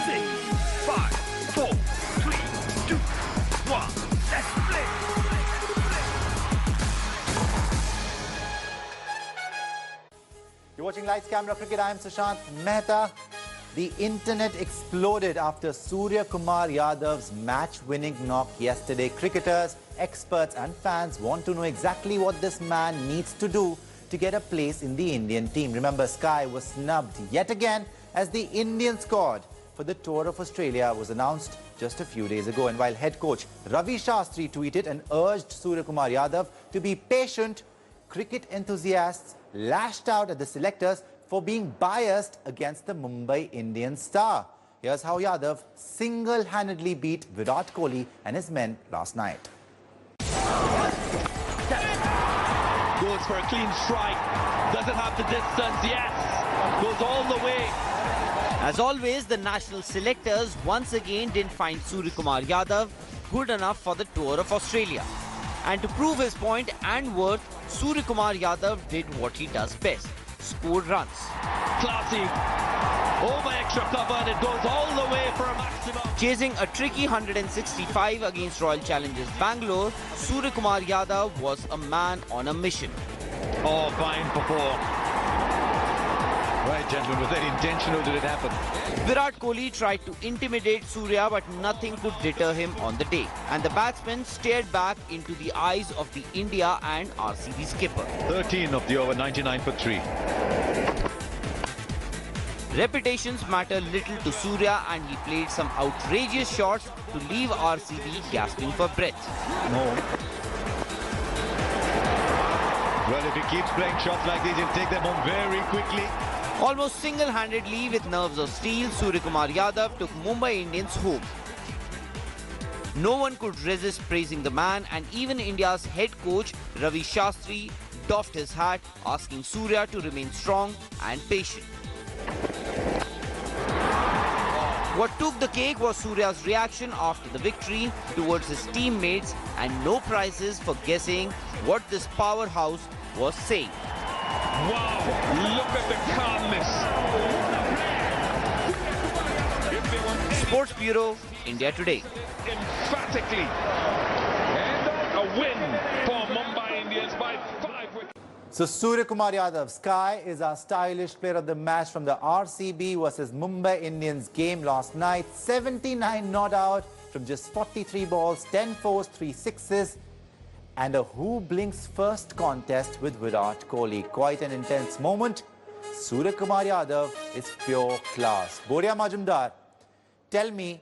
6, 5, 4, 3, 2, 1. Let's play. You're watching Lights Camera Cricket. I am Sushant. Mehta. The internet exploded after Surya Kumar Yadav's match-winning knock yesterday. Cricketers, experts and fans want to know exactly what this man needs to do to get a place in the Indian team. Remember, Sky was snubbed yet again as the Indian squad for the Tour of Australia was announced just a few days ago. And while head coach Ravi Shastri tweeted and urged Surya Kumar Yadav to be patient, cricket enthusiasts lashed out at the selectors for being biased against the Mumbai Indians star. Here's how Yadav single-handedly beat Virat Kohli and his men last night. Goes for a clean strike. Doesn't have the distance. Yes. Goes all the way. As always, the national selectors once again didn't find Surya Kumar Yadav good enough for the Tour of Australia. And to prove his point and worth, Surya Kumar Yadav did what he does best: scored runs. Classy. Over extra cover and it goes all the way for a maximum. Chasing a tricky 165 against Royal Challengers Bangalore, Surya Kumar Yadav was a man on a mission. Oh, fine for 4. Right, gentlemen, was that intentional? Did it happen? Virat Kohli tried to intimidate Surya, but nothing could deter him on the day. And the batsmen stared back into the eyes of the India and RCB skipper. 13 of the over, 99 for 3. Reputations matter little to Surya, and he played some outrageous shots to leave RCB gasping for breath. No. Well, if he keeps playing shots like these, he'll take them home very quickly. Almost single-handedly with nerves of steel, Surya Kumar Yadav took Mumbai Indians home. No one could resist praising the man, and even India's head coach Ravi Shastri doffed his hat, asking Surya to remain strong and patient. What took the cake was Surya's reaction after the victory towards his teammates, and no prizes for guessing what this powerhouse was saying. Wow, look at the calmness. Sports Bureau, India Today. Emphatically. And a win for Mumbai Indians by 5 wickets. So Surya Kumar Yadav, Sky, is our stylish player of the match from the RCB versus Mumbai Indians game last night. 79 not out from just 43 balls, 10 fours, 3 sixes. And a who blinks first contest with Virat Kohli. Quite an intense moment. Surya Kumar Yadav is pure class. Boria Majumdar, tell me,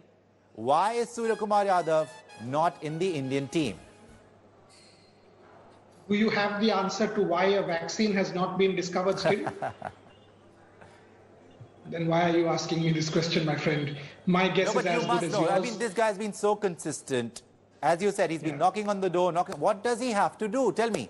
why is Surya Kumar Yadav not in the Indian team? Do you have the answer to why a vaccine has not been discovered still? Then why are you asking me this question, my friend? My guess is as good as yours. I mean, this guy's been so consistent. As you said, he's been knocking on the door. What does he have to do? Tell me.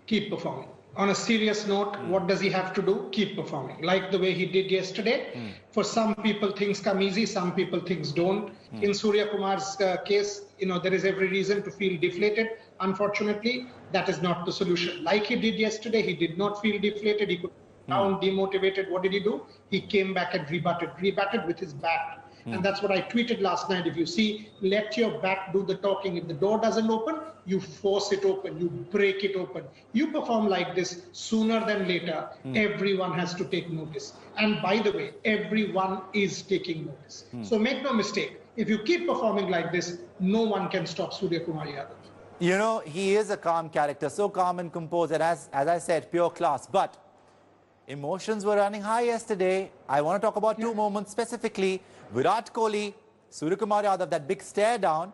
Keep performing. On a serious note, what does he have to do? Keep performing. Like the way he did yesterday. For some people, things come easy. Some people, things don't. In Surya Kumar's case, there is every reason to feel deflated. Unfortunately, that is not the solution. Like he did yesterday, he did not feel deflated. He could down, demotivated. What did he do? He came back and rebutted with his bat. And that's what I tweeted last night. If you see, let your bat do the talking. If the door doesn't open, you force it open, you break it open. You perform like this, sooner than later, everyone has to take notice. And by the way, everyone is taking notice. So make no mistake, if you keep performing like this, no one can stop Surya Kumar Yadav. You know, he is a calm character, so calm and composed, and as I said, pure class. But emotions were running high yesterday. I want to talk about two moments specifically. Virat Kohli, Surya Kumar Yadav, that big stare down,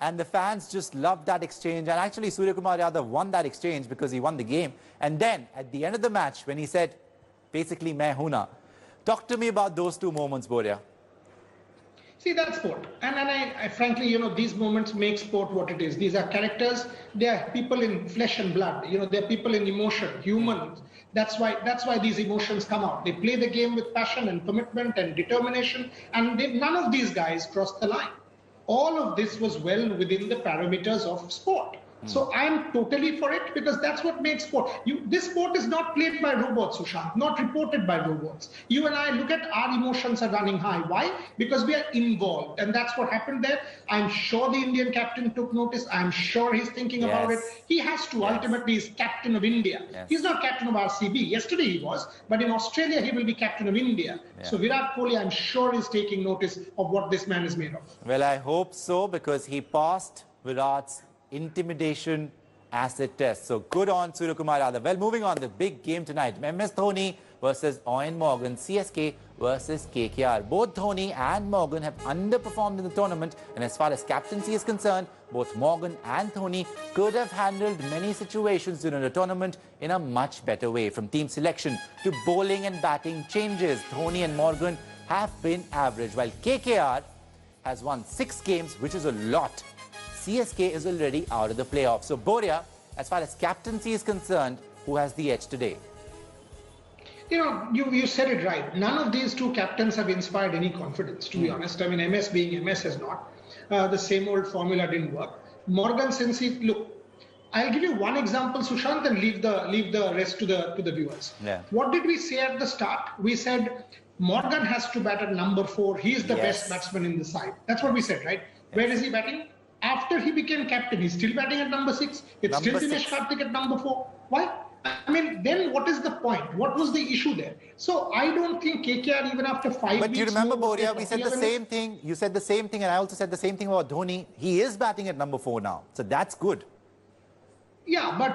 and the fans just loved that exchange. And actually, Surya Kumar Yadav won that exchange because he won the game. And then, at the end of the match, when he said, basically, "Main hoon na." Talk to me about those two moments, Boria. See, that's sport. And I frankly, these moments make sport what it is. These are characters. They are people in flesh and blood. They're people in emotion, humans. That's why these emotions come out. They play the game with passion and commitment and determination. And none of these guys crossed the line. All of this was well within the parameters of sport. So I'm totally for it because that's what makes sport. This sport is not played by robots, Sushant, not reported by robots. You and I look at our emotions are running high. Why? Because we are involved. And that's what happened there. I'm sure the Indian captain took notice. I'm sure he's thinking about it. He has to. Ultimately, he's captain of India. He's not captain of RCB. Yesterday he was. But in Australia, he will be captain of India. So Virat Kohli, I'm sure, is taking notice of what this man is made of. Well, I hope so because he passed Virat's intimidation acid test. So good on Surya Kumar Yadav. Well, moving on, the big game tonight. MS Dhoni versus Owen Morgan, CSK versus KKR. Both Dhoni and Morgan have underperformed in the tournament, and as far as captaincy is concerned, both Morgan and Dhoni could have handled many situations during the tournament in a much better way. From team selection to bowling and batting changes, Dhoni and Morgan have been average, while KKR has won 6 games, which is a lot. CSK is already out of the playoffs. So, Boria, as far as captaincy is concerned, who has the edge today? You know, you said it right. None of these two captains have inspired any confidence, to be honest. I mean, MS being MS has not. The same old formula didn't work. Morgan, since he... Look, I'll give you one example, Sushant, and leave the rest to the viewers. What did we say at the start? We said Morgan has to bat at number 4. He's the best batsman in the side. That's what we said, right? Where is he batting? After he became captain, he's still batting at number 6. It's still Dinesh Karthik at number 4. Why? I mean, then what is the point? What was the issue there? So I don't think KKR, even after 5 weeks... But you remember, Boria, we said the same thing. You said the same thing, and I also said the same thing about Dhoni. He is batting at number 4 now. So that's good. Yeah, but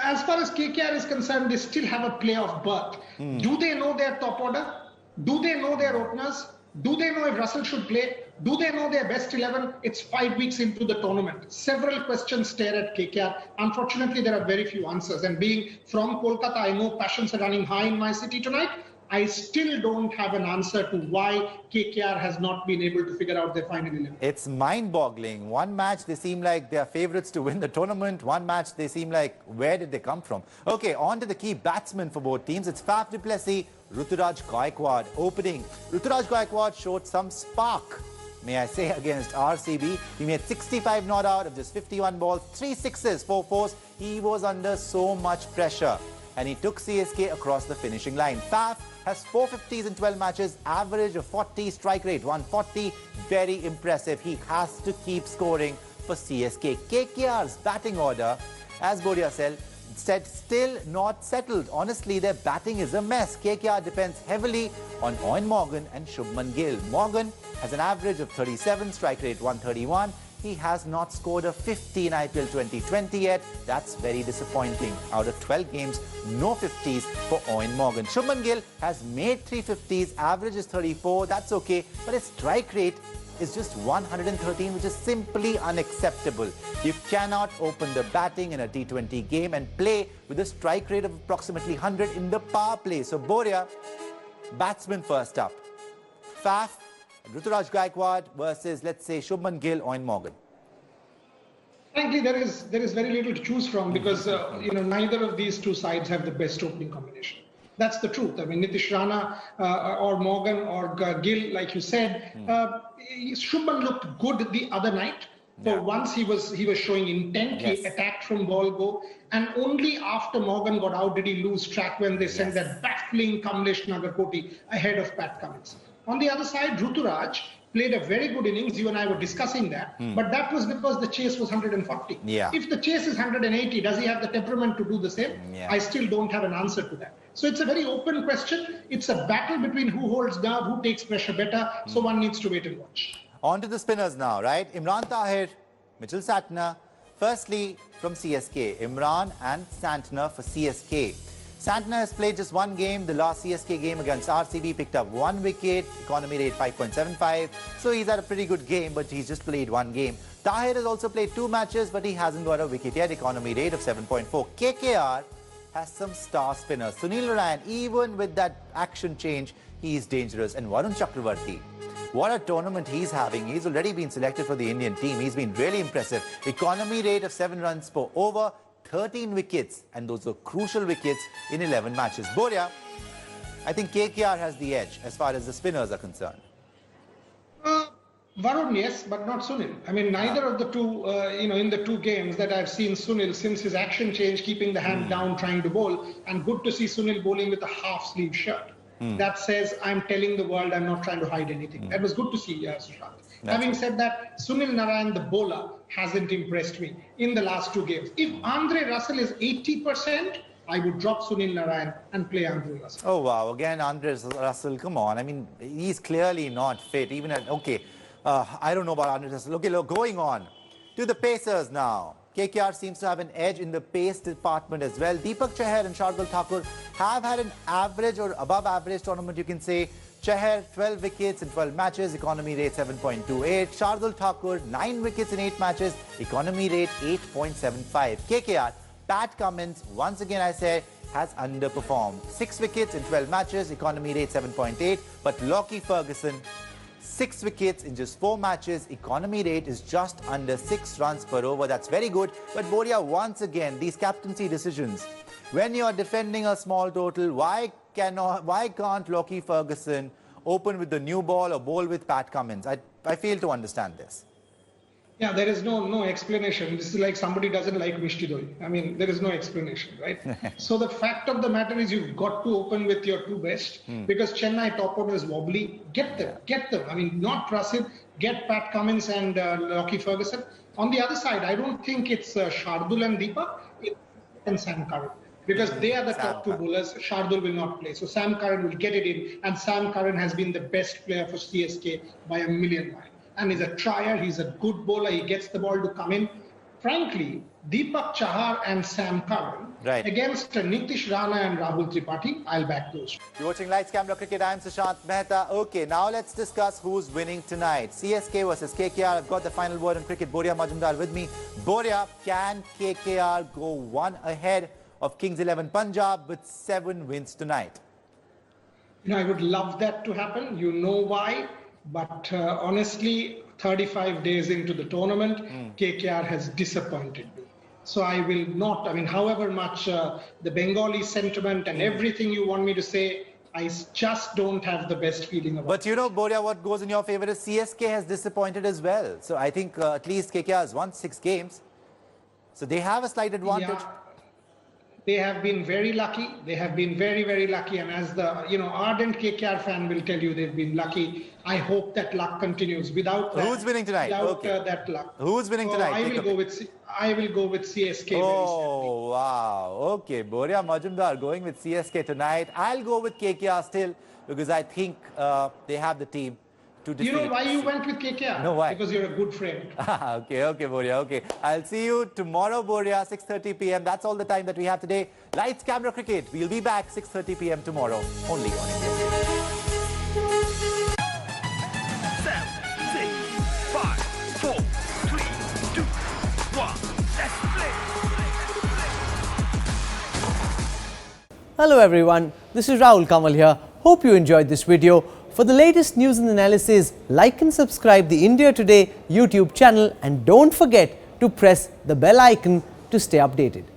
as far as KKR is concerned, they still have a playoff berth. Do they know their top order? Do they know their openers? Do they know if Russell should play? Do they know their best 11? It's 5 weeks into the tournament. Several questions stare at KKR. Unfortunately, there are very few answers. And being from Kolkata, I know passions are running high in my city tonight. I still don't have an answer to why KKR has not been able to figure out their final 11. It's mind-boggling. One match, they seem like they are favourites to win the tournament. One match, they seem like, where did they come from? Okay, on to the key batsmen for both teams. It's Faf du Plessis, Ruturaj Gaikwad opening. Ruturaj Gaikwad showed some spark, may I say, against RCB. He made 65 not out of just 51 balls, 3 sixes, 4 fours. He was under so much pressure, and he took CSK across the finishing line. Faf has 450s in 12 matches, average of 40, strike rate 140. Very impressive. He has to keep scoring for CSK. KKR's batting order, as Boria said, still not settled. Honestly, their batting is a mess. KKR depends heavily on Owen Morgan and Shubman Gill. Morgan has an average of 37, strike rate 131. He has not scored a 50 in IPL 2020 yet. That's very disappointing. Out of 12 games, no 50s for Owen Morgan. Shubman Gill has made 3 50s, average is 34. That's okay, but his strike rate is just 113, which is simply unacceptable. You cannot open the batting in a T20 game and play with a strike rate of approximately 100 in the power play. So, Boria, batsman first up. Faf, Ruturaj Gaikwad versus, let's say, Shubman Gill, Owen Morgan. Frankly, there is very little to choose from because neither of these two sides have the best opening combination. That's the truth. I mean, Nitish Rana or Morgan or Gill, like you said, Shubman looked good the other night. For once, he was showing intent. He attacked from ball go, and only after Morgan got out did he lose track when they sent that baffling Kamlesh Nagarkoti ahead of Pat Cummins. On the other side, Ruturaj played a very good innings. You and I were discussing that. But that was because the chase was 140. If the chase is 180, does he have the temperament to do the same? I still don't have an answer to that. So it's a very open question. It's a battle between who holds nerve, who takes pressure better. So one needs to wait and watch. On to the spinners now, right? Imran Tahir, Mitchell Santner. Firstly, from CSK, Imran and Santner for CSK. Santner has played just one game. The last CSK game against RCB, picked up 1 wicket, economy rate 5.75. So he's had a pretty good game, but he's just played 1 game. Tahir has also played 2 matches, but he hasn't got a wicket yet, economy rate of 7.4. KKR has some star spinners. Sunil Ryan, even with that action change, he is dangerous. And Varun Chakravarti, what a tournament he's having. He's already been selected for the Indian team. He's been really impressive. Economy rate of 7 runs per over. 13 wickets, and those are crucial wickets in 11 matches. Boria, I think KKR has the edge as far as the spinners are concerned. Varun, yes, but not Sunil. I mean, neither of the two, in the two games that I've seen Sunil since his action change, keeping the hand down, trying to bowl, and good to see Sunil bowling with a half-sleeve shirt. That says, I'm telling the world I'm not trying to hide anything. That was good to see, Sushant. Having said that, Sunil Narayan, the bowler, hasn't impressed me in the last two games. If Andre Russell is 80%, I would drop Sunil Narayan and play Andre Russell. Oh, wow. Again, Andre Russell, come on. I mean, he's clearly not fit. Even at, okay, I don't know about Andre Russell. Okay, look, going on to the Pacers now. KKR seems to have an edge in the pace department as well. Deepak Chahar and Shardul Thakur have had an average or above average tournament, you can say. Chahar, 12 wickets in 12 matches, economy rate 7.28. Shardul Thakur, 9 wickets in 8 matches, economy rate 8.75. KKR, Pat Cummins, once again I say, has underperformed. 6 wickets in 12 matches, economy rate 7.8. But Lockie Ferguson, 6 wickets in just 4 matches, economy rate is just under 6 runs per over. That's very good. But Boria, once again, these captaincy decisions. When you're defending a small total, why can't Lockie Ferguson open with the new ball or bowl with Pat Cummins? I fail to understand this. Yeah, there is no explanation. This is like somebody doesn't like Mishti Doi. I mean, there is no explanation, right? So the fact of the matter is you've got to open with your two best because Chennai top order is wobbly. Get them. I mean, not Russell, get Pat Cummins and Lockie Ferguson. On the other side, I don't think it's Shardul and Deepak, it's Sam Curran. Because they are the top two bowlers, Shardul will not play. So Sam Curran will get it in, and Sam Curran has been the best player for CSK by a million miles. And he's a trier, he's a good bowler, he gets the ball to come in. Frankly, Deepak Chahar and Sam Curran against Nitish Rana and Rahul Tripathi, I'll back those. You're watching Lights Camera Cricket. I'm Sushant Mehta. Okay, now let's discuss who's winning tonight. CSK versus KKR. I've got the final word on cricket. Boria Majumdar with me. Boria, can KKR go one ahead of Kings 11 Punjab with 7 wins tonight? I would love that to happen. You know why? But honestly, 35 days into the tournament, KKR has disappointed me. So I will not, I mean, however much the Bengali sentiment and everything you want me to say, I just don't have the best feeling about it. But you know, Boria, what goes in your favor is CSK has disappointed as well. So I think at least KKR has won 6 games. So they have a slight advantage. Yeah. They have been very lucky. They have been very, very lucky. And as the ardent KKR fan will tell you, they've been lucky. I hope that luck continues. Without that, who's winning tonight? Without that luck. Who's winning tonight? I will go with CSK. Oh wow! Okay, Boria Majumdar going with CSK tonight. I'll go with KKR still because I think they have the team. You know why you went with KKR? No, why? Because you're a good friend. Okay, Boria, okay. I'll see you tomorrow, Boria, 6:30 p.m. That's all the time that we have today. Lights, Camera, Cricket. We'll be back 6:30 p.m. tomorrow, only on India. 7, 6, 5, 4, 3, 2, 1. Let's play. Hello everyone, this is Rahul Kamal here. Hope you enjoyed this video. For the latest news and analysis, like and subscribe the India Today YouTube channel and don't forget to press the bell icon to stay updated.